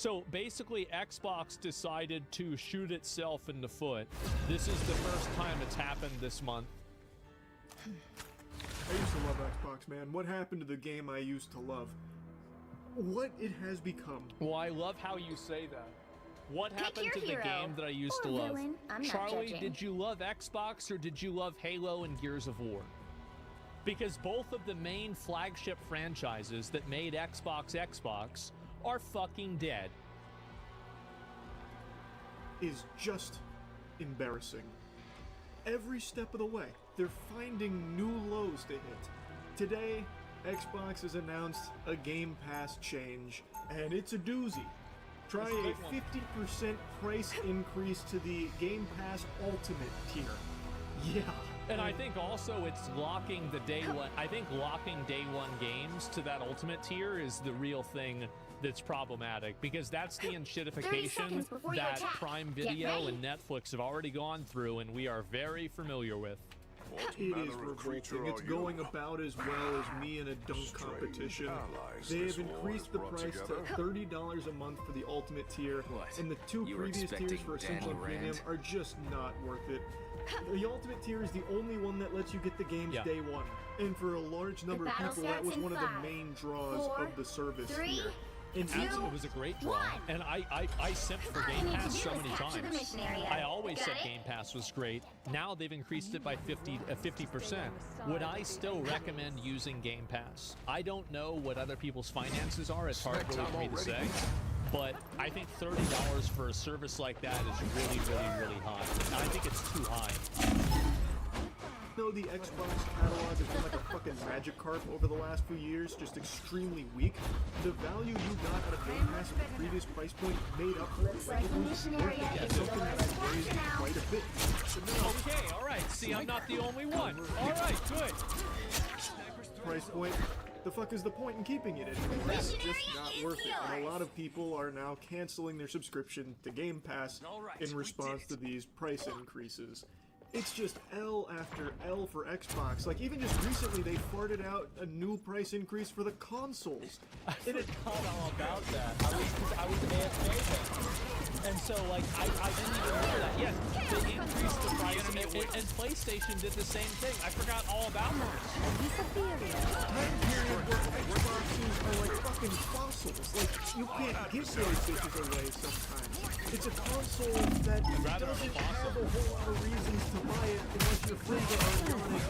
So basically, Xbox decided to shoot itself in the foot. This is the first time it's happened this month. I used to love Xbox, man. What happened to the game I used to love? What it has become. Well, I love how you say that. What happened to the hero. game that I used Or to love? villain. I'm not Charlie, judging. did you love Xbox or did you love Halo and Gears of War? Because both of the main flagship franchises that made Xbox are fucking dead. Is just embarrassing. Every step of the way, they're finding new lows to hit. Today, Xbox has announced a Game Pass change, and it's a doozy. Try a 50% price increase to the Game Pass Ultimate tier. Yeah. And I think also it's locking the day one. I think locking day one games to that Ultimate tier is the real thing that's problematic, because that's the enshittification that Prime Video and Netflix have already gone through, and we are very familiar with. It is revolting. It's going about as well as me in a dunk competition. They have increased the price to $30 a month for the Ultimate tier, and the two previous tiers for Essential and Premium are just not worth it. The Ultimate tier is the only one that lets you get the games day one, and for a large number of people, that was one of the main draws of the service here. And it was a great draw, and I simped for Game Pass so many times. I always said Game Pass was great. Now they've increased it by 50%. Would I still recommend using Game Pass? I don't know what other people's finances are. It's hard really for me to say. But I think $30 for a service like that is really, really, really high. I think it's too high. Though the Xbox catalog has been like a fucking magic carp over the last few years, just extremely weak, the value you got out of Game Pass at the previous price point made up for it. Like it was worth it. Something that's raised quite a bit. Okay, alright, see, I'm not the only one. Alright, good. Price point. The fuck is the point in keeping it anymore? It's just not worth it. And a lot of people are now canceling their subscription to Game Pass in response to these price increases. It's just L after L for Xbox. Like, even just recently, they farted out a new price increase for the consoles. I forgot all about that. I was AFK then. And so, like, I didn't even remember that. Yes, they increased the price, and PlayStation did the same thing. I forgot all about that. Time period where Xboxes are like fucking fossils. Like, you can't give those bitches away sometimes. It's a console that doesn't have a whole lot of reasons to buy it unless your friends are already on it.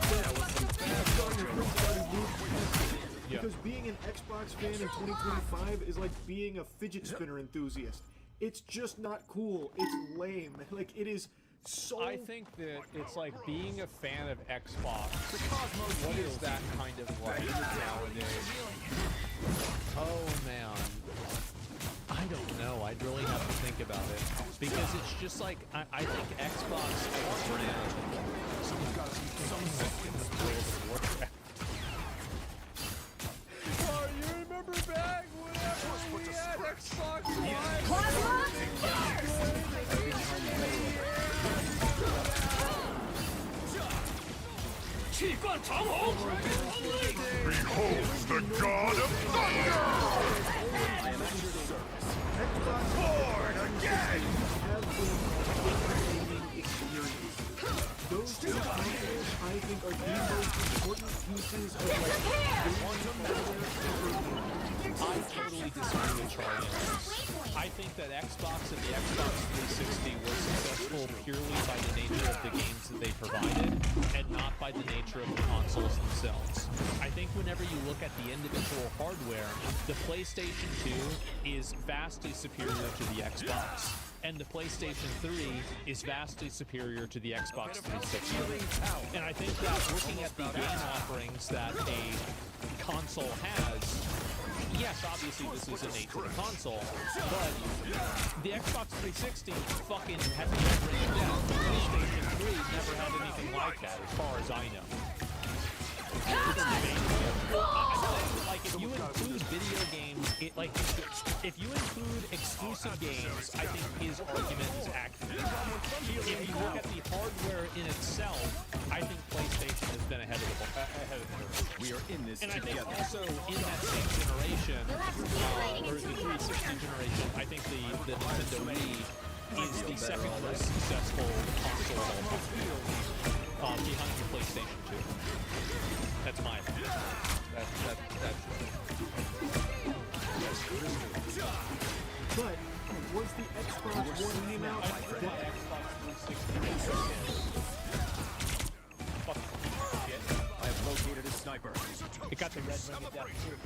Because being an Xbox fan in 2025 is like being a fidget spinner enthusiast. It's just not cool. It's lame. Like, it is so... I think that it's like being a fan of Xbox. What is that kind of like nowadays? Oh, man. I don't know. I'd really have to think about it. Because it's just like, I think Xbox as a brand... Oh, you remember back whenever we had Xbox Live? Behold the God of Thunder! Born again! Those two consoles, I think, are the most important pieces of I totally disagree with Charlie on this. I think that Xbox and the Xbox 360 were successful purely by the nature of the games that they provided, and not by the nature of the consoles themselves. I think whenever you look at the individual hardware, the PlayStation 2 is vastly superior to the Xbox, and the PlayStation 3 is vastly superior to the Xbox 360. And I think that looking at the game offerings that a console has, yes, obviously this is innate to the console, but the Xbox 360 fucking had never written down. The PlayStation 3 never had anything like that, as far as I know. Like, if you include video games, if you include exclusive games, I think his argument is accurate. If you look at the hardware in itself, I think PlayStation has been ahead of the curve. We are in this and together. I think also in that same generation, or the 360 generation, I think the Nintendo Wii is the second most successful console of all time, behind the PlayStation 2. That's my opinion. That's But was the Xbox One came out? I prefer my Xbox 360. I have located a sniper. It got the red ring of death too.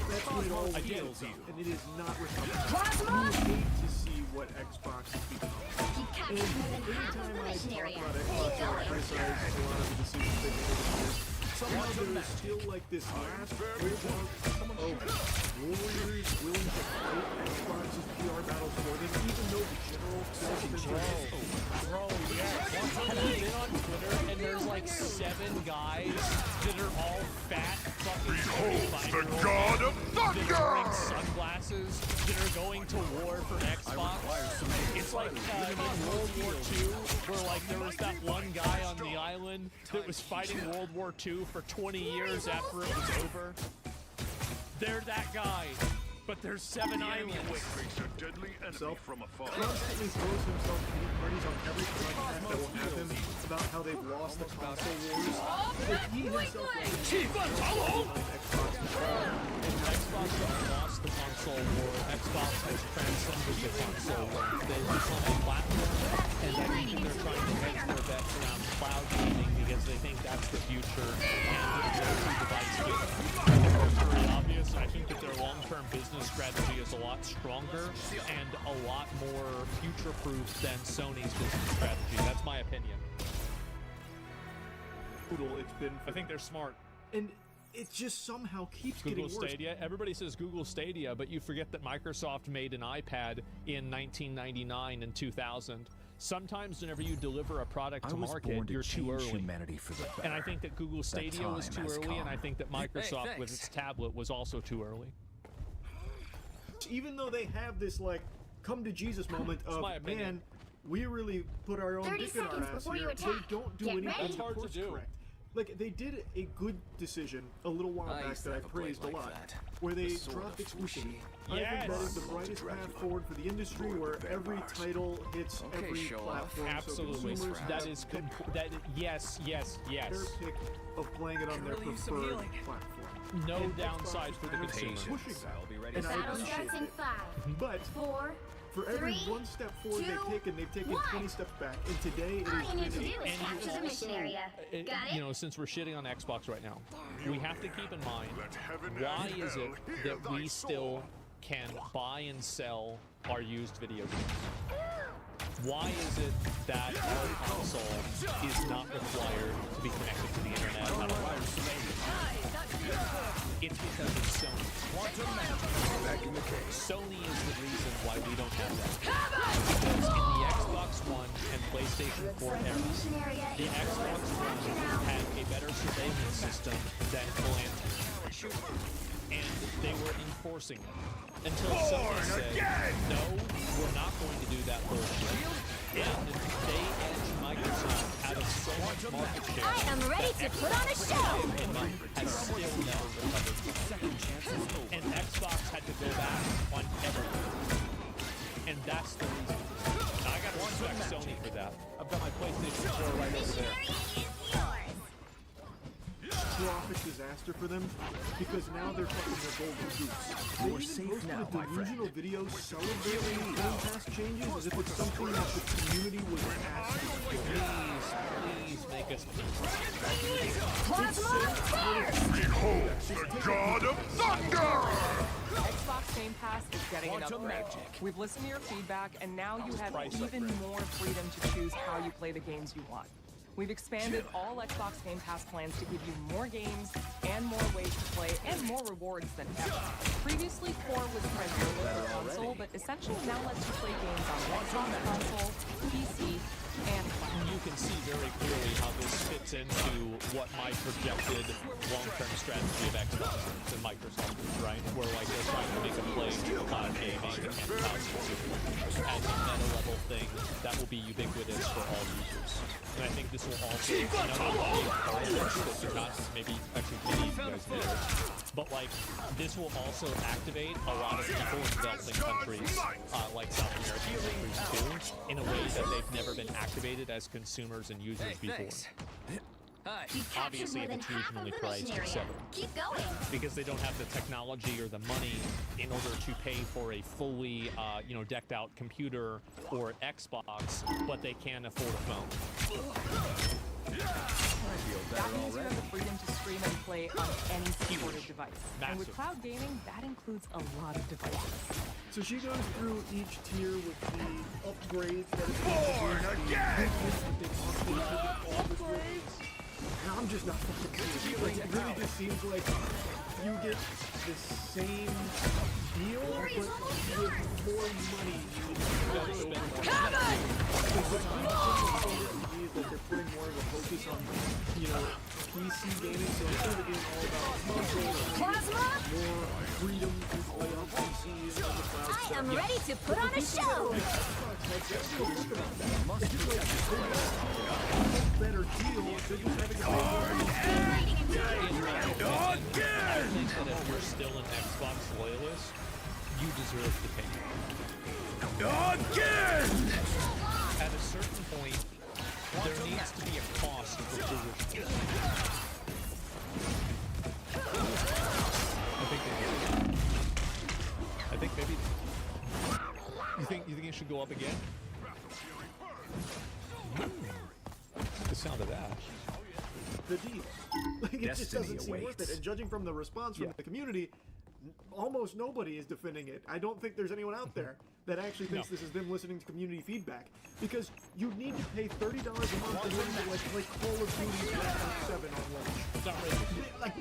That's what it all I did. feels, and it is not recoverable. You hate to see what Xbox has become. And anytime I talk about Xbox or I criticize a lot of the decisions they made over the years, somehow there is still like this last bulwark of warriors willing to fight Xbox's PR battles for them, even though the general sentiment Bro, yeah. Have you been on Twitter and there's like 7 guys that are all fat fucking Behold the God of that are wearing Thunder! sunglasses that are going to war for Xbox. It's like in World War II where like there was that one guy on the island that was fighting World War II for 20 years after it was over. They're that guy. But there's 7 islands. Face a deadly enemy from afar. constantly throws himself in parties on every podcast that will happen about how they've lost the console wars. Like he himself Xbox Xbox has lost the console war. Xbox has transcended the console war. They've become a platform, and I think that they're trying to hedge their bets around cloud gaming because they think that's the future and the multi-device gaming. It's very obvious. I think that their long-term business strategy is a lot stronger and a lot more future-proof than Sony's business strategy. That's my opinion. it's been I think they're smart. and it just somehow keeps Google getting worse. Stadia. Everybody says Google Stadia, but you forget that Microsoft made an iPad in 1999 and 2000. Sometimes whenever you deliver a product to market, you're too early. Humanity for the better. And I think that Google Stadia was too time has early, and I come. think that Microsoft with its tablet was also too early. Even though they have this like come to Jesus moment of my opinion. man, we really put our own 30 dick in our seconds ass before here. you attack. They don't do Get anything ready. That's hard to course do. correct. Like they did a good decision a little while I back used to that I have a blade praised a like lot, that. where they The sword dropped of exclusivity. Fushi. I think that Yes. is the brightest path forward for the industry, where every title hits Okay, every show off. platform. Absolutely. So consumers That have is yes. their pick of playing it on their really use some preferred healing. platform. No And downside Xbox for the is consumer. pushing that. I'll be ready. And I Battle appreciate starts in it. 5, But 4. for every 3, one step forward 2, they've taken 1. 20 steps back. And today it All is you need to really- do is capture the mission area. Got it? You know, since we're shitting on Xbox right now, we have to keep in mind Let heaven why and is it hell hear that thy we still can buy and sell our used video games? Why is it that our console is not required to be connected to the internet at all? It's because of Sony. Back in the case. Sony is the reason why we don't have that. Because in the Xbox One and PlayStation 4 eras, Mission area the is Xbox One had a better surveillance system than Atlantic. And they were enforcing it. Until Sony said, no, we're not going to do that bullshit. And they edged Microsoft out of so much market share. I am ready to put on a show! Has still never recovered. And Xbox had to go back on everything. And that's the reason. Now, I gotta respect Sony for that. I've got my PlayStation 4 right over there. Area is yours! profit disaster for them because now they're fucking their golden goose. They You're even safe posted now, a my delusional video celebrating Game Pass changes as if it's something that the community was asking for. Please make us Plasma fire! Behold the God of Thunder! Xbox Game Pass is getting an upgrade. We've listened to your feedback, and now you have even more freedom to choose how you play the games you want. We've expanded all Xbox Game Pass plans to give you more games and more ways to play and more rewards than ever. Previously, Core was primarily for console, but Essential now lets you play games on Xbox console, PC, and cloud. You can see very clearly how this fits into what my projected long-term strategy of Xbox is and Microsoft is. right? Where like they're trying to make a play on gaming and as a meta level thing that will be ubiquitous for all users. And I think this will also another big part of this that you're not maybe actually many of you guys know, but like this will also activate a lot of people in developing countries like South American countries too, in a way that they've never been activated as consumers and users before. Obviously, if it's regionally priced, etc. Keep going. Because they don't have the technology or the money in order to pay for a fully, decked out computer or Xbox, but they can afford a phone. That means you have the freedom to stream and play on any supported device. And with Massive. cloud gaming, that includes a lot of devices. So she goes through each tier with the upgrades that Born again! And I'm just not fucking kidding. Like, it really just seems like you get the same deal, but with more money. Come on! That they're putting more of a focus on, PC gaming, so instead of being all about Plasma? more freedom to play on PCs and the cloud I stuff. am ready to put on a show. Better deal than just having to I think that if you're still an Xbox loyalist, you deserve to pay. Again! At a certain point, there needs to be a cost for foolishness. I think maybe. You think it should go up again? The sound of that. the deal. Like, it just doesn't seem worth it. And judging from the response from the community, almost nobody is defending it. I don't think there's anyone out there that actually thinks this is them listening to community feedback. Because you need to pay $30 a month to like Call of Duty Black Ops 7 on launch. It's outrageous. Like,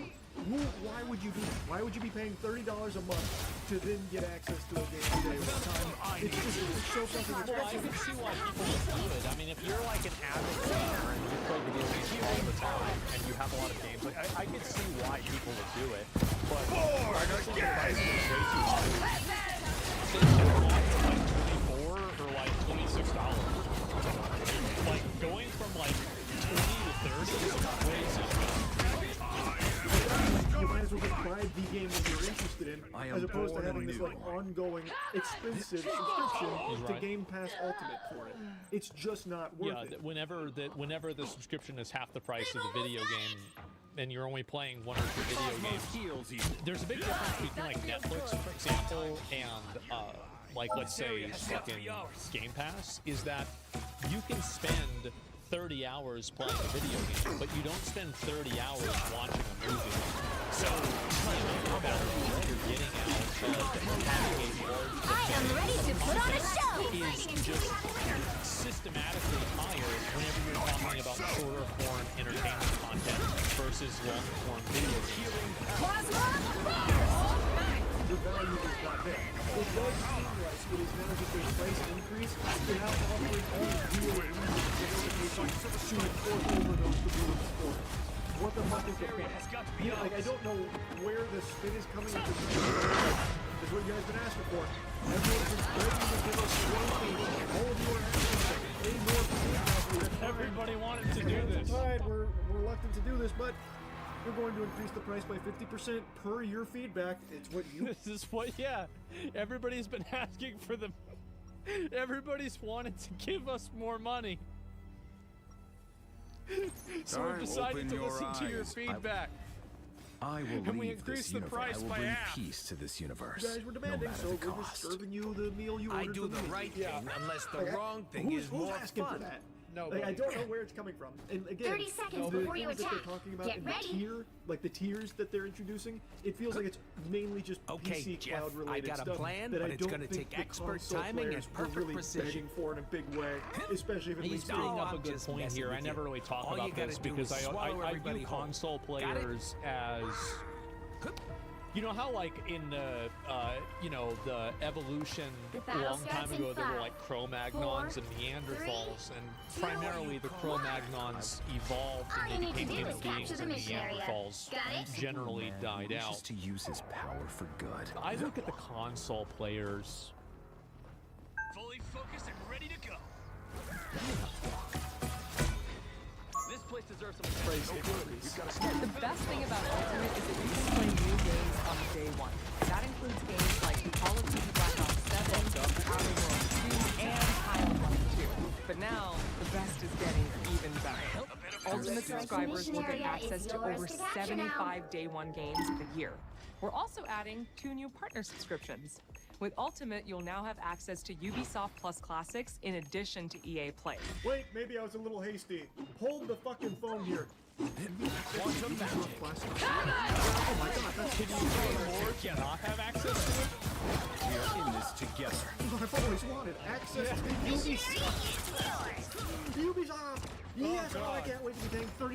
why would you do that? Why would you be paying $30 a month to then get access to a game today? It's so fucking Well, I can see why people would do it. I mean, if you're like an avid gamer and you play video games all the time and you have a lot of games, like I can see why people would do it. But Born again! way too high. Like 24 or like $26. Like going from like 20 to 30 is way too high. You might as well just buy the game that you're interested in, as opposed to having this like ongoing expensive subscription to Game Pass Ultimate for it. It's just not worth it. Whenever the subscription is half the price of the video game, and you're only playing one or two video games, there's a big difference between like Netflix, for example, and like let's say fucking Game Pass, is that you can spend 30 hours playing a video game, but you don't spend 30 hours watching a movie. So, the value that you're getting out of having a large I am ready to put on a show. is just systematically higher whenever you're talking about shorter form entertainment content versus long form video games. The value is not there. It does seem like it is now just a price increase to have offering all real reason to report over those community scores. What the fuck is the point? Like, I don't know where the spin is coming at this is what you guys been asking for. Everyone's been begging to give us one thing. All of you are asking for a more feedback. Everybody wanted to do this. We're reluctant to do this, but we're going to increase the price by 50% per your feedback. It's what you... This is what, everybody's been asking for them. Everybody's wanted to give us more money. So we've decided to listen to your feedback. I will And we leave increase this the universe. price I will by bring half. peace to this universe. You guys were demanding, no matter so the we're cost. just serving you the meal you I ordered do for the me. right Yeah. thing unless the Like, wrong thing who's is more asking fun. for that? Nobody. Like, I don't know where it's coming from. And again, 30 seconds the before you things that attack. they're talking about Get in ready. the tier, like the tiers that they're introducing, it feels like it's mainly just Okay, PC Jeff, cloud I related got a stuff plan, that but I it's don't gonna think take the expert console timing and players are perfect really precision. begging for in a big way, especially if it He's leads to bringing up a I'm good just point messing here. with I never you. really talk All you about gotta this do because is swallow I everybody view whole. console Got it? players as You know how, like, in the, you know, the evolution The a battle long time starts in ago, there were, 5, like, Cro-Magnons 4, and Neanderthals, 3, and primarily the Cro-Magnons evolved All and you they need to became do human is capture beings, the and mission area. Neanderthals Got it? generally Man died wishes out. to use his power for good. I look at the console players. Fully focused and ready to go. This place deserves some Price attention. increase. The best thing about Ultimate is that you can play new games on day one. That includes games like Call of Duty Black Ops 7, Outer Worlds 2, and Pilot 2. But now, the best is getting even better. Ultimate subscribers will get access to over 75 day one games a year. We're also adding 2 new partner subscriptions. With Ultimate, you'll now have access to Ubisoft Plus Classics in addition to EA Play. Wait, maybe I was a little hasty. Hold the fucking phone here. Quantum Magic. Oh my god, that's Can you play more? Cannot have access to it? We are in this together. what I've always wanted. Access to Ubisoft. Ubisoft! Yes, oh, I can't wait to be paying $30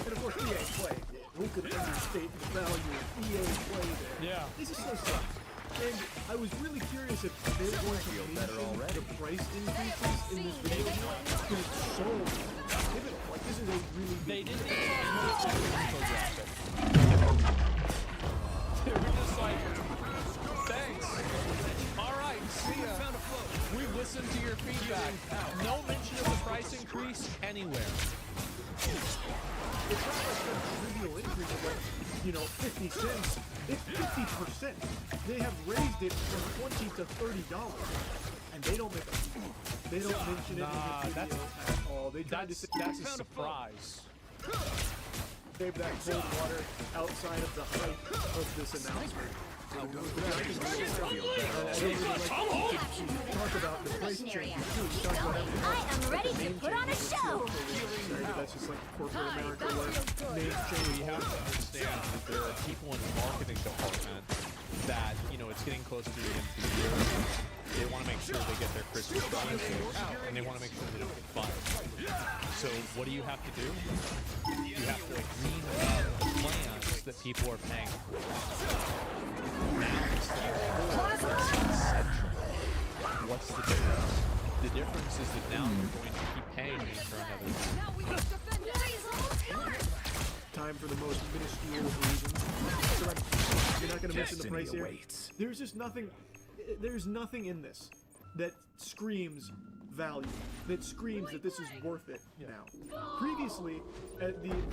And of course, EA Play. Who could understate the value of EA Play there? Yeah. This is so sucks. And I was really curious if they were going to mention the price increases in this video. Because it's so pivotal. Like, this is a really They big didn't infographic. They were just like, thanks. All right, see ya. We listened to your feedback. No mention of the price increase anywhere. It's not like some trivial increase of like, you know, 50 cents. It's 50%. They have raised it from $20 to $30. And they don't make a, they don't mention it Nah, in the video at all. They tried to say, That's a surprise. save that cold water outside of the hype of this announcement. I don't really like to talk about the price changes too. You talk about everything I else. am ready to Name put on a changes. show. Sorry, but that's just like corporate America where names change. We have to understand that there are people in the marketing department that, you know, it's getting close to the end of the year. They want to make sure they get their Christmas bonuses out, and they want to make sure they don't get fired. So what do you have to do? You have to rename the plans that people are paying for. Now instead of essential. What's the difference? The difference is that now you're going to keep paying me for another year. Time for the most minuscule of reasons. So you're not going to mention the price here. Awaits. There's just nothing. There's nothing in this that screams value. That screams that this is worth it now. Previously, at the old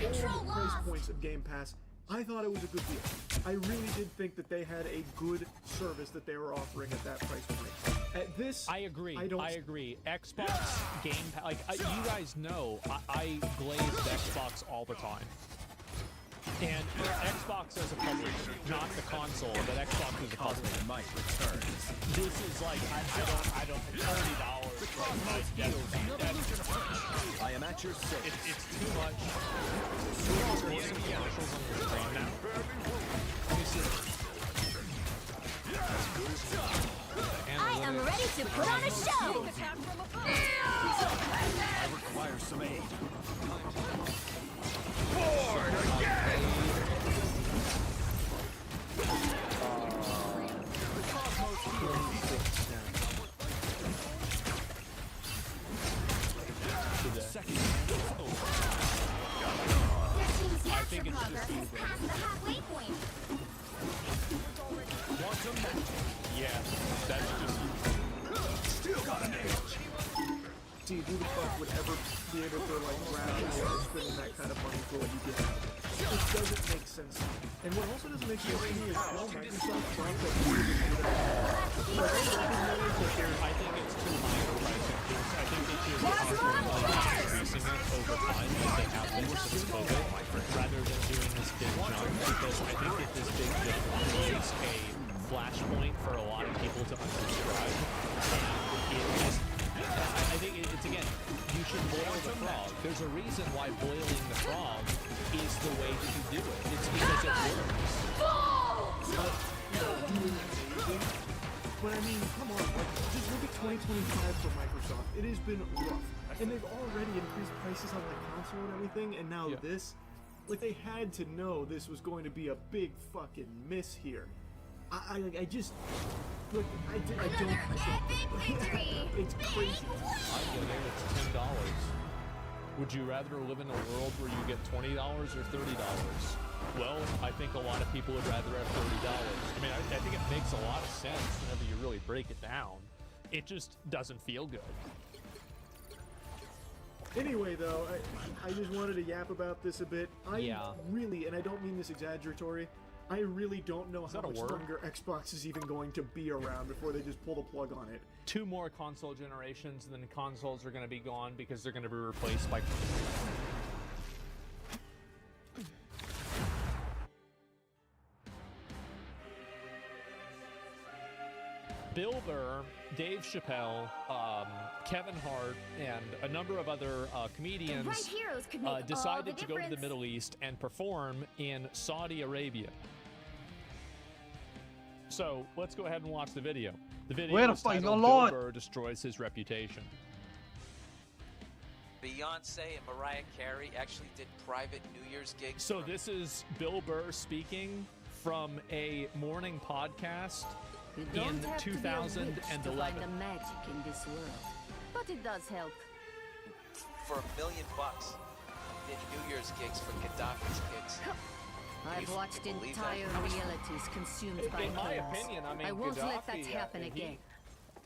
price points of Game Pass, I thought it was a good deal. I really did think that they had a good service that they were offering at that price point. At this, I agree. I don't. I agree. Xbox Game Pass, like you guys know, I glazed Xbox all the time. And Xbox as a publisher, not the console, but Xbox as a publisher. Might return. This is like I don't $30. I am at your service. It's too much. More commercials on your screen now. Let me see. I am ready to put on a show. I require some aid. I think it's just Uber. Past the halfway point. Yeah, that's just Still got an edge. See, who the fuck would ever be able to like grab or spending that kind of money for what you get? It doesn't make sense. And what also doesn't make sense to me is how Microsoft thought that we would do that. But they recognize that they're I think it's too high of a price increase. I think they should constantly increasing it over time as they have been since COVID, rather than doing this big jump, because I think that this big jump is a flashpoint for a lot of people to unsubscribe. And it just, I think it's, again, you should boil the frog. There's a reason why boiling the frog is the way that you do it. It's because it works. doing amazing. But I mean, come on, like, just look at 2025 for Microsoft. It has been rough. And they've already increased prices on like console and everything, and now Yeah. this. Like, they had to know this was going to be a big fucking miss here. I just... Look, I don't... It's crazy. I get it. It's $10. Would you rather live in a world where you get $20 or $30? Well, I think a lot of people would rather have $30. I mean, I think it makes a lot of sense whenever you really break it down. It just doesn't feel good. Anyway, though, I just wanted to yap about this a bit. I really, and I don't mean this exaggeratory, I really don't know how much longer Xbox is even going to be around before they just pull the plug on it. 2 more console generations, and then consoles are going to be gone because they're going to be replaced by... Bill Burr, Dave Chappelle, Kevin Hart, and a number of other comedians decided to go to the Middle East and perform in Saudi Arabia. So let's go ahead and watch the video. The video is titled Bill Burr Destroys His Reputation. Beyonce and Mariah Carey actually did private New Year's gigs. So this is Bill Burr speaking from a morning podcast in 2011. To find the magic in this world, but it does help. For $1 million, did New Year's gigs for Gaddafi's kids. I've watched entire realities consumed by in my chaos. opinion, I won't Gaddafi, let that happen again.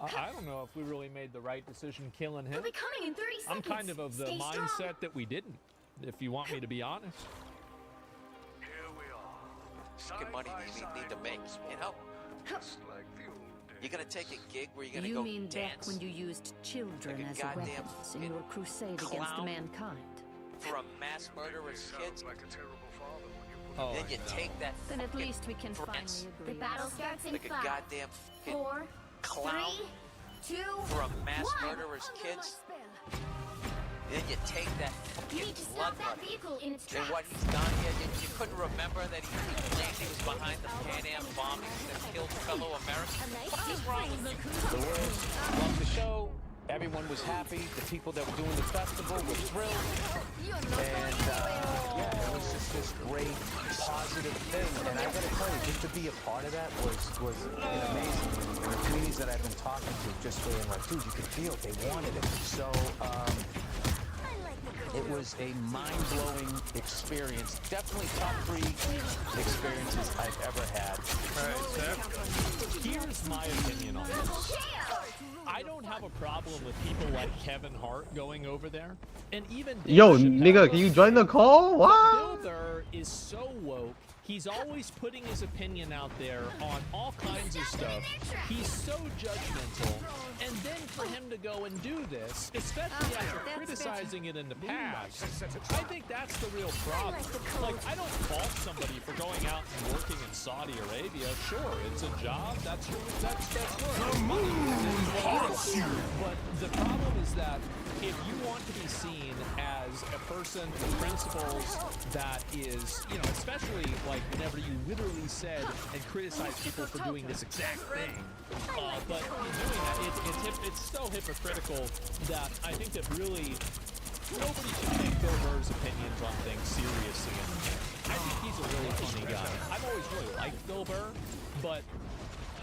I don't know if we really made the right decision killing him. We'll be coming in 30 seconds. I'm kind of the mindset that we didn't, if you want me to be honest. Here we are. What money do you need to make, you know? Just like the old days. You're gonna take a gig where you're gonna You go mean dance back when you used children like a as goddamn weapons in your crusade against clown mankind? for a mass murderer's kids? Like a terrible father when you Oh, Then you take that Then at fucking least we can France finally agree. The battle starts in like a 5, goddamn fucking 4, clown 3, 2, for a mass 1. murderer's kids. Then you take that You fucking need to blood stop that money. vehicle in its And tracks. what he's done here, you couldn't remember that he claimed he was behind the Pan Am bombings that killed fellow Americans? What's wrong with you? The world loved the show. Everyone was happy. The people that were doing the festival were thrilled. And yeah, it was just this great positive thing. And I gotta tell you, just to be a part of that was amazing. And the communities that I've been talking to, just saying like, dude, you could feel it. They wanted it. So it was a mind-blowing experience. Definitely top 3 experiences I've ever had. All right, Seth. Here's my opinion on this. I don't have a problem with people like Kevin Hart going over there, and even Yo, nigga, can you join the call? What? Bill Burr is so woke. He's always putting his opinion out there on all kinds of stuff. He's so judgmental. And then for him to go and do this, especially after criticizing it in the past, I think that's the real problem. Like, I don't fault somebody for going out and working in Saudi Arabia. Sure, it's a job. That's good. The moon haunts you. But the problem is that if you want to be seen as a person with principles that is, you know, especially like whenever you literally said and criticized people for doing this exact thing, but doing that, it's so hypocritical that I think that really nobody should take Bill Burr's opinions on things seriously. I think he's a really funny guy. I've always really liked Bill Burr, but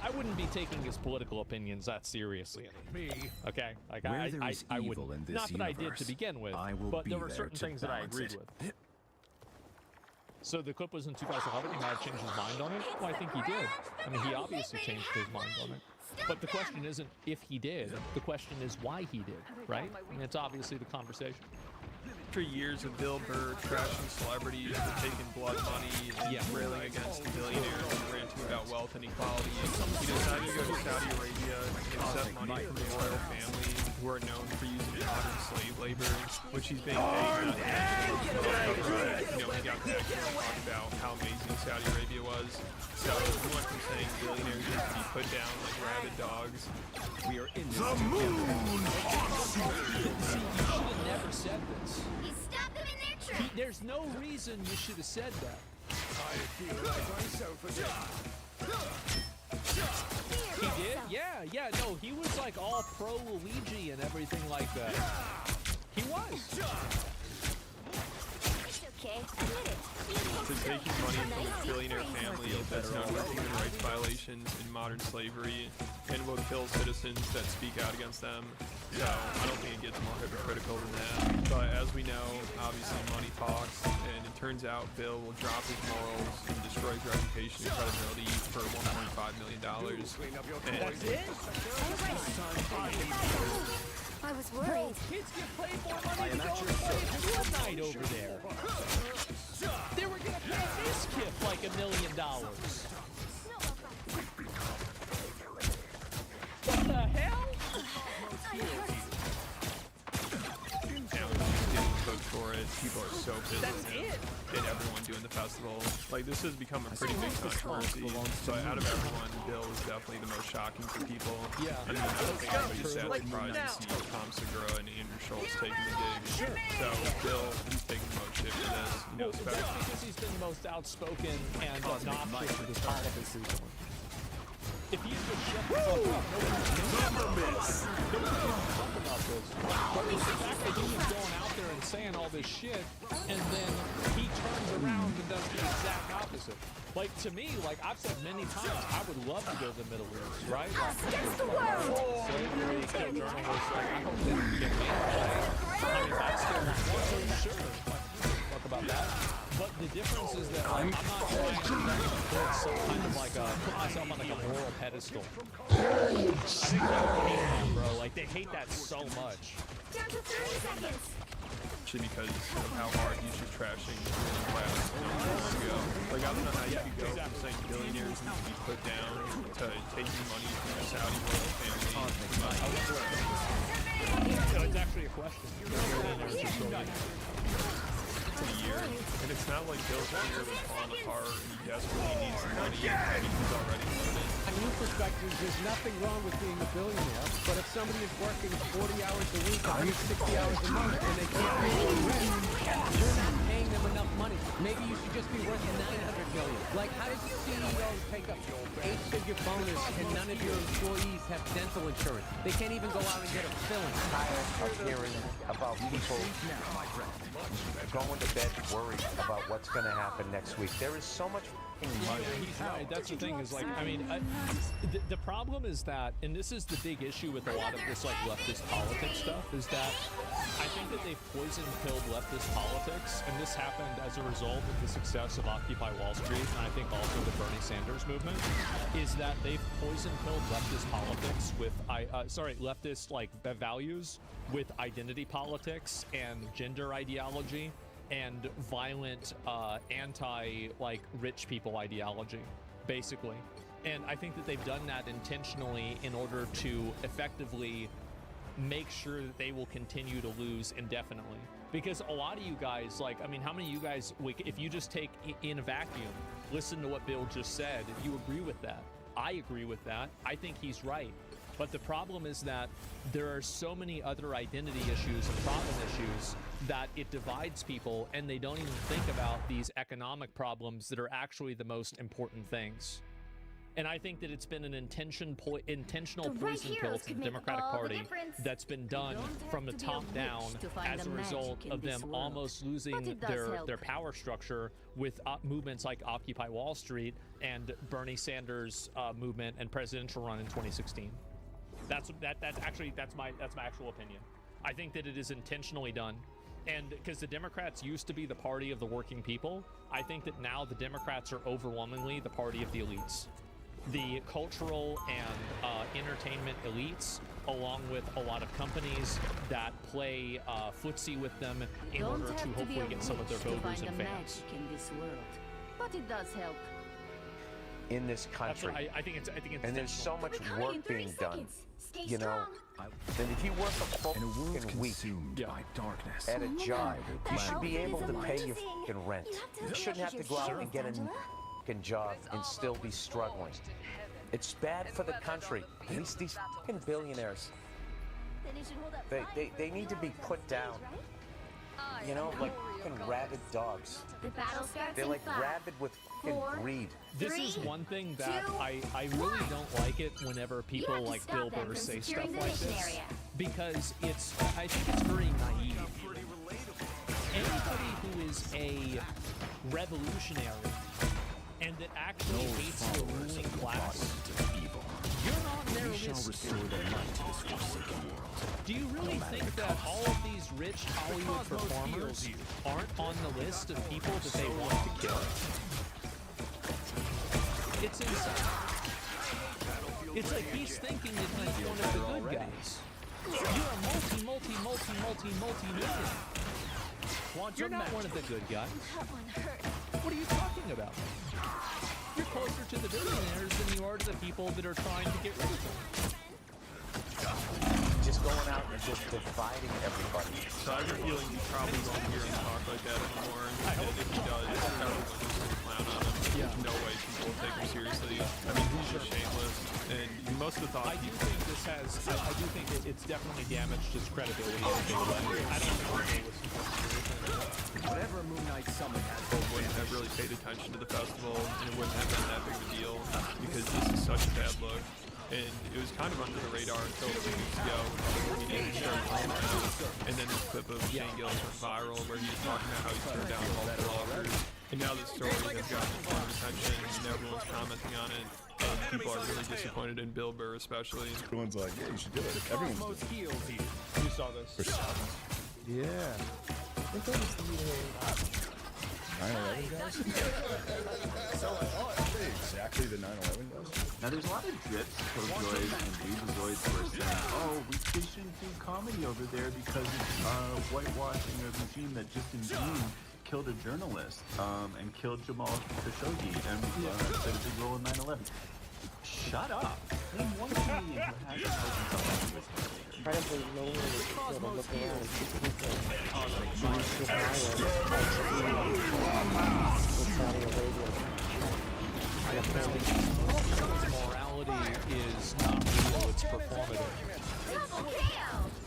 I wouldn't be taking his political opinions that seriously. Me. Okay, like Where there is I evil wouldn't. in this Not that I did universe, to begin with, I will but be there were there certain to things that I balance agreed it. with. So the clip was in 2011. He might have changed his mind on it. Well, I think he did. I mean, he obviously changed his mind on it. But the question isn't if he did. The question is why he did, right? And it's obviously the conversation. After years of Bill Burr trashing celebrities for taking blood money and railing against billionaires and ranting about wealth inequality, he decided to go to Saudi Arabia and accept money from the royal family, who are known for using modern slave labor, which he's being paid. You know, he got to actually talk about how amazing Saudi Arabia was. So he went from saying billionaires need to be put down like rabid dogs. We are in this. The moon haunts you. See, you should have never said this. He stopped them in their tracks. There's no reason you should have said that. I feel like myself again. He did? Yeah, no, he was like all pro Luigi and everything like that. He was. Okay, admit it. To taking money from a billionaire family that's known for human rights violations in modern slavery and will kill citizens that speak out against them. So I don't think it gets more hypocritical than that. But as we know, obviously money talks, and it turns out Bill will drop his morals and destroy his reputation and credibility for $1.5 million. And That's it? I was worried. Kids get paid more money to go and play Fortnite over there. They were gonna pay this kid like $1 million. What the hell? now he's getting cooked for it. People are so pissed at him and everyone doing the festival. Like, this has become a pretty big controversy. So out of everyone, Bill is definitely the most shocking to people. Yeah. I mean, I don't think anybody's sad surprised to see Tom Segura and Andrew Schultz taking the gig. Sure. So Bill, he's taking the most shit for this. You know, Well, that's because he's been the most outspoken and obnoxious with his politics recently. If he just shut the fuck up, but it's the fact that he was going out there and saying all this shit, and then he turns around and does the exact opposite. Like, to me, like I've said many times, I would love to go to the Middle East, right? Against the world! Slavery, kill journalists, like, I hope that we get banned. I mean, if I still want to, sure. Fuck about that. But the difference is that, like, I'm not trying to put some kind of like put myself on like a moral pedestal. I think people hate that, bro. Like, they hate that so much. Down to 30 seconds. Especially because of how hard he's just trashing the ruling class years ago. Like, I don't know how you could go from saying billionaires need to be put down to taking money from the Saudi royal family. So it's actually a question. It's a year, and it's not like Bill's career was falling apart and he desperately needs some money. I mean, he's already loaded. On your perspective, there's nothing wrong with being a billionaire, but if somebody is working 40 hours a week, 160 hours a month, and they can't pay their rent, you're not paying them enough money. Maybe you should just be worth $900 million. Like, how does your CEO take a 8-figure bonus and none of your employees have dental insurance? They can't even go out and get a filling. Tired of hearing about people going to bed worried about what's going to happen next week. There is so much money. He's right. That's the thing is, like, I mean, the problem is that, and this is the big issue with a lot of this, like, leftist politics stuff, is that I think that they've poison-pilled leftist politics, and this happened as a result of the success of Occupy Wall Street, and I think also the Bernie Sanders movement, is that they've poison-pilled leftist politics with, leftist, like, values with identity politics and gender ideology and violent anti rich people ideology, basically. And I think that they've done that intentionally in order to effectively make sure that they will continue to lose indefinitely. Because a lot of you guys, like, I mean, how many of you guys, if you just take in a vacuum, listen to what Bill just said, you agree with that? I agree with that. I think he's right. But the problem is that there are so many other identity issues and problem issues that it divides people, and they don't even think about these economic problems that are actually the most important things. And I think that it's been an intentional poison pill to the Democratic Party that's been done from the top down as a result of them almost losing their power structure with actual like Occupy Wall Street and Bernie Sanders movement and presidential run in 2016. That's my actual opinion. I think that it is intentionally done. And because the Democrats used to be the party of the working people, I think that now the Democrats are overwhelmingly the party of the elites. The cultural and entertainment elites, along with a lot of companies that play footsie with them in order to hopefully get some of their voters and fans. In this world, but it does help. In this country. That's what I think it's and there's so much work being done. You know, and if you work a fucking week at a job, you should be able to pay your fucking rent. You shouldn't have to go out and get a fucking job and still be struggling. It's bad for the country. These fucking billionaires, they need to be put down. You know, like fucking rabid dogs. They're like rabid with fucking greed. This is one thing that I really don't like it whenever people like Bill Burr say stuff like this, because I think it's very naive. Anybody who is a revolutionary and that actually hates the ruling class, you're not on their list. Do you really think that all of these rich Hollywood performers aren't on the list of people that they want to kill? It's insane. It's like he's thinking that he's one of the good guys. You're a multi-millionaire. You're not one of the good guys. What are you talking about? You're closer to the billionaires than you are to the people that are trying to get rid of them. Just going out and just dividing everybody. So I have a feeling he probably won't hear him talk like that anymore. And if he does, everyone's just going to clown on him. There's no way people will take him seriously. I mean, he's just shameless. And most of the thought... I do think this has... I do think it's definitely damaged his credibility in a big way. I don't think people listen to him. Whatever Moon Knight Summit has, People wouldn't have really paid attention to the festival, and it wouldn't have been that big of a deal, because this is such a bad look. And it was kind of under the radar until a few weeks ago when he didn't start talking about it. And then this clip of Shane Gillis went viral where he was talking about how he turned down multiple offers. And now this story has gotten a lot of attention and everyone's commenting on it. And people are really disappointed in Bill Burr especially. Everyone's like, yeah, you should do it. Everyone's doing it. You saw this. Yeah. 9/11 guys? Exactly the 9/11 guys? Now there's a lot of drips, Killjoys, and Weebazoids who are saying, oh, we shouldn't do comedy over there because it's whitewashing a regime that just in June killed a journalist and killed Jamal Khashoggi and played a big role in 9/11. Shut up. Name one comedian who hasn't spoken something with him. Incredibly lonely to look around and see people morality is not real, it's performative.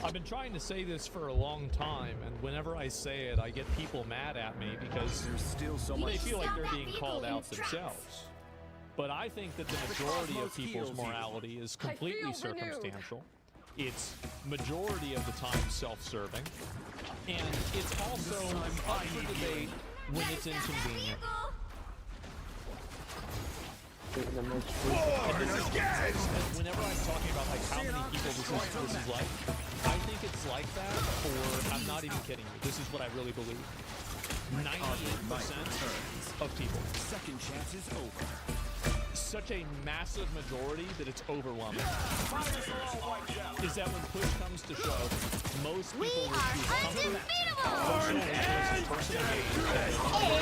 I've been trying to say this for a long time, and whenever I say it, I get people mad at me because they feel like they're being called out themselves. But I think that the majority of people's morality is completely circumstantial. It's majority of the time self-serving, and it's also up for debate when it's inconvenient. Whenever I'm talking about like how many people this is like, I think it's like that for, I'm not even kidding you, this is what I really believe. 98% of people. Second chance is over. Such a massive majority that it's overwhelming. Is that when push comes to shove, most people will choose comfort, personal interest, personal gain, over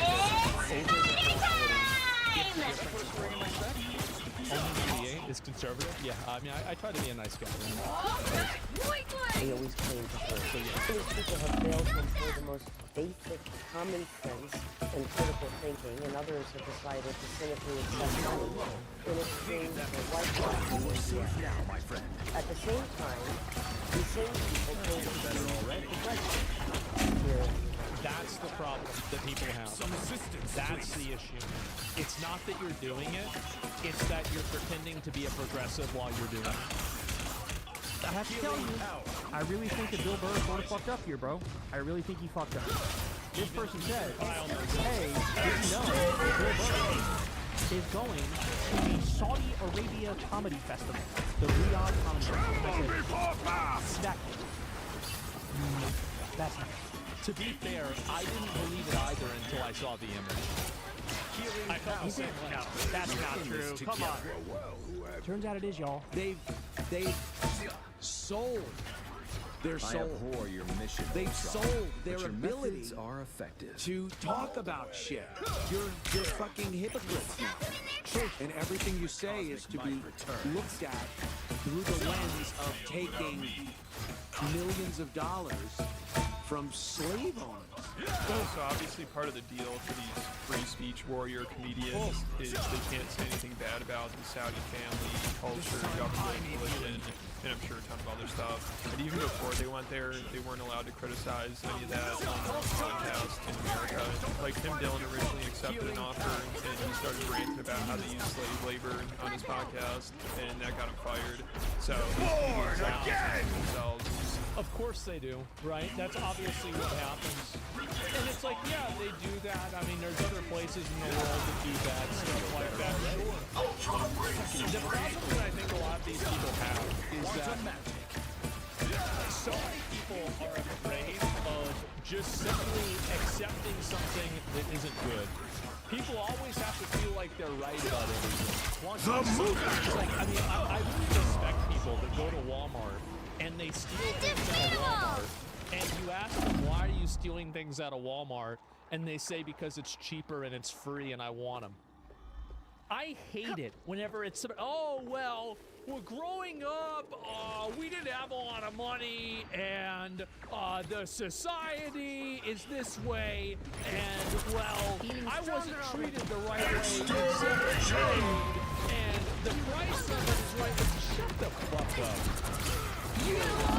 only 98 is conservative. Yeah, I mean, I try to be a nice guy. They always claim to her. So these people have failed to employ the most basic common sense and critical thinking, and others have decided to cynically accept money in exchange for whitewashing. Now, my friend. At the same time, these same people claim to be already. That's the problem that people have. That's the issue. It's not that you're doing it, it's that you're pretending to be a progressive while you're doing it. I have to tell you, I really think that Bill Burr sort of fucked up here, bro. I really think he fucked up. This person said, hey, did you know Bill Burr is going to the Saudi Arabia Comedy Festival, the Riyadh Comedy Festival. That's not. To be fair, I didn't believe it either until I saw the image. I felt the same way. No, that's not true. Come on. Turns out it is, y'all. They've sold their soul. I abhor your mission. They've sold their your ability methods are effective. to talk about shit. You're fucking hypocrites now. And everything you say is to be looked at through the lens of taking millions of dollars from slave owners. So obviously part of the deal for these free speech warrior comedians is they can't say anything bad about the Saudi family, culture, government, religion, and I'm sure a ton of other stuff. And even before they went there, they weren't allowed to criticize any of that on their own podcast in America. Like Tim Dillon originally accepted an offer and he started ranting about how they use slave labor on his podcast, and that got him fired. So themselves Of course they do, right? That's obviously what happens. And it's like, yeah, they do that. I mean, there's other places in the world that do that, stuff like that. Sure. The problem that I think a lot of these people have is that so many people are afraid of just simply accepting something that isn't good. People always have to feel like they're right about everything. I mean, I really respect people that go to Walmart and they steal things out of Walmart, and you ask them, why are you stealing things out of Walmart? And they say, because it's cheaper and it's free and I want them. I hate it whenever it's, oh, well, growing up, we didn't have a lot of money, and the society is this way, and, well, I wasn't treated the right way in 7th grade, and the price of it is right. Shut the fuck up.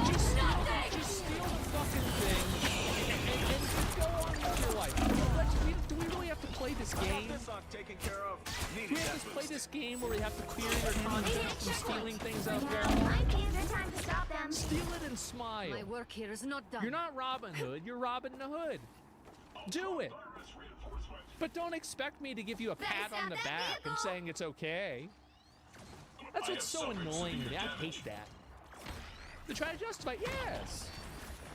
Just steal the fucking thing and go on with your life. Do we really have to play this game? Do we have to play this game where we have to clear your conscience from stealing things out there? Steal it and smile. My work here is not done. You're not Robin Hood, you're Robin the Hood. Do it. But don't expect me to give you a pat on the back and saying it's okay. That's what's so annoying to me. I hate that. To try to justify, yes.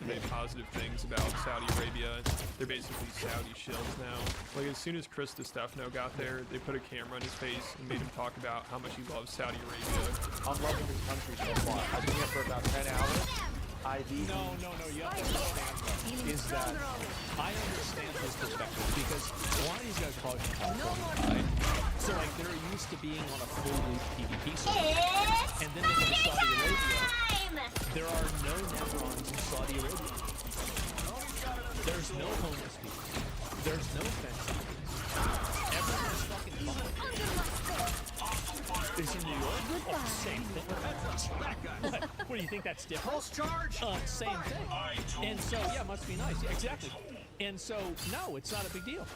Many positive things about Saudi Arabia. They're basically Saudi shills now. Like, as soon as Chris DiStefano got there, they put a camera in his face and made him talk about how much he loves Saudi Arabia. I'm loving this country so far. I've been here for about 10 hours. No, you have to understand though, is that I understand his perspective because a lot of these guys are probably from California, right? So like they're used to being on a full loop PvP server, and then they go to Saudi Arabia. There are no Nevrons in Saudi Arabia. There's no homeless people. There's no fencing. Everyone's fucking fine. Is in New York? Oh, same thing. What do you think that's different? Pulse charge? Same thing. And so, yeah, must be nice. Yeah, exactly. And so, no, it's not a big deal.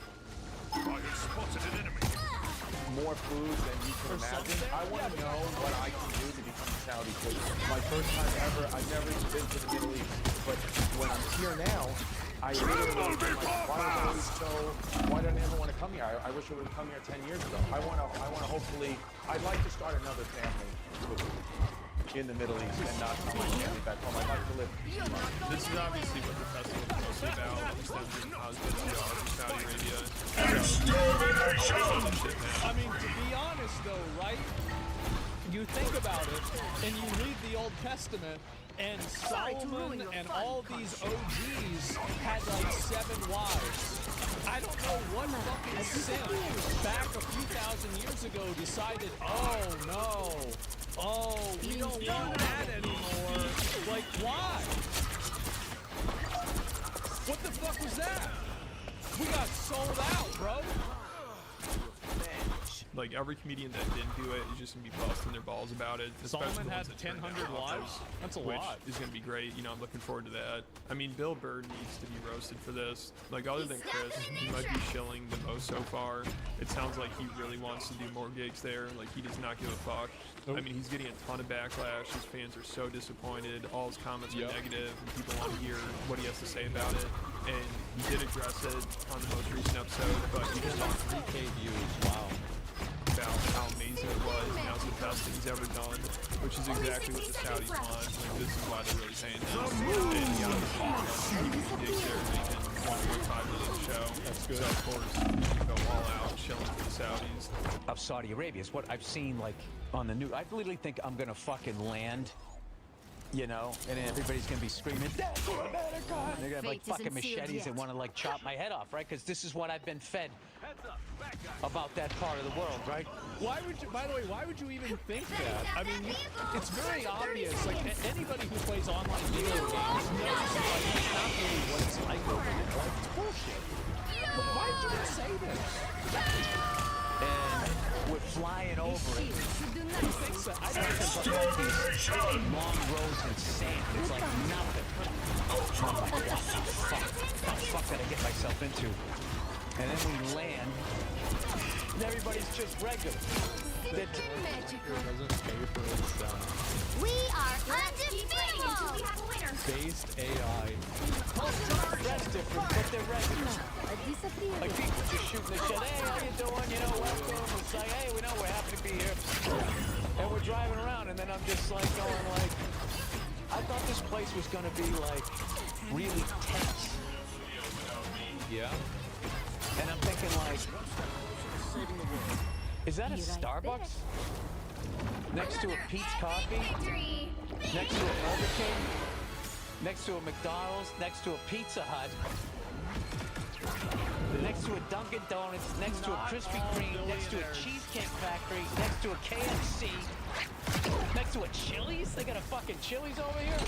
I have spotted an enemy. More food than you can imagine. I want to know what I can do to become Saudi. My first time ever, I've never even been to the Middle East. But when I'm here now, I really want to why don't I ever want to come here? I wish I would have come here 10 years ago. I want to hopefully, I'd like to start another family in the Middle East and not come my family back home. I'd like to live. This is obviously what the festival is mostly about, understanding how good we are for Saudi Arabia. I mean, to be honest though, right? You think about it, and you read the Old Testament, and Solomon and all these OGs had like 7 wives. I don't know what fucking sin back a few thousand years ago decided, oh no, we don't want that anymore. Like, why? What the fuck was that? We got sold out, bro. Like, every comedian that didn't do it is just gonna be busting their balls about it. Solomon had 1,000 wives? That's a lot. Which is gonna be great. You know, I'm looking forward to that. I mean, Bill Burr needs to be roasted for this. Like, other than Chris, he might be shilling the most so far. It sounds like he really wants to do more gigs there. Like, he does not give a fuck. I mean, he's getting a ton of backlash. His fans are so disappointed. All his comments are negative, and people want to hear what he has to say about it. And he did address it on the most recent episode, but he just talked 3K views. Wow. About how amazing it was, and how it's the best thing he's ever done, which is exactly what the Saudis want. Like, this is why they're really paying him. And he obviously digs there, making $1.5 million show. That's good. So of course, you go all out, chilling for the Saudis. Of Saudi Arabia is what I've seen, like, on the news. I literally think I'm gonna fucking land, you know, and everybody's gonna be screaming, "Death to America!" And they're gonna have like fucking machetes and want to like chop my head off, right? Because this is what I've been fed about that part of the world, right? Why would you, by the way, why would you even think that? I mean, it's very obvious. Like, anybody who plays online video games knows, like, it's not really what it's like over there. Like, it's bullshit. Why did you even say this? And we're flying over it. Who thinks that? I don't think like these long roads in sand. It's like nothing. Oh my God, the fuck did I get myself into? And then we land, and everybody's just regular. Magical. doesn't pay for its We are undefeatable. based AI. That's different, but they're regular. Disappear. Like people just shooting the shit. Hey, how you doing? You know, welcome. It's like, hey, we know we're happy to be here. And we're driving around, and then I'm just like going like, I thought this place was gonna be like really tense. Yeah. And I'm thinking like, is that a Starbucks? Next to a Pete's Coffee? Next to a Burger King? Next to a McDonald's? Next to a Pizza Hut? Next to a Dunkin' Donuts? Next to a Krispy Kreme? Next to a Cheesecake Factory? Next to a KFC? Next to a Chili's? They got a fucking Chili's over here?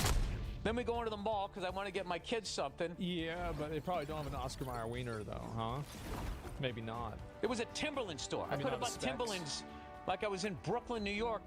Then we go into the mall because I want to get my kids something. Yeah, but they probably don't have an Oscar Mayer wiener though, huh? Maybe not. It was a Timberland store. I Maybe could have not bought the specs. Timberlands like I was in Brooklyn, New York.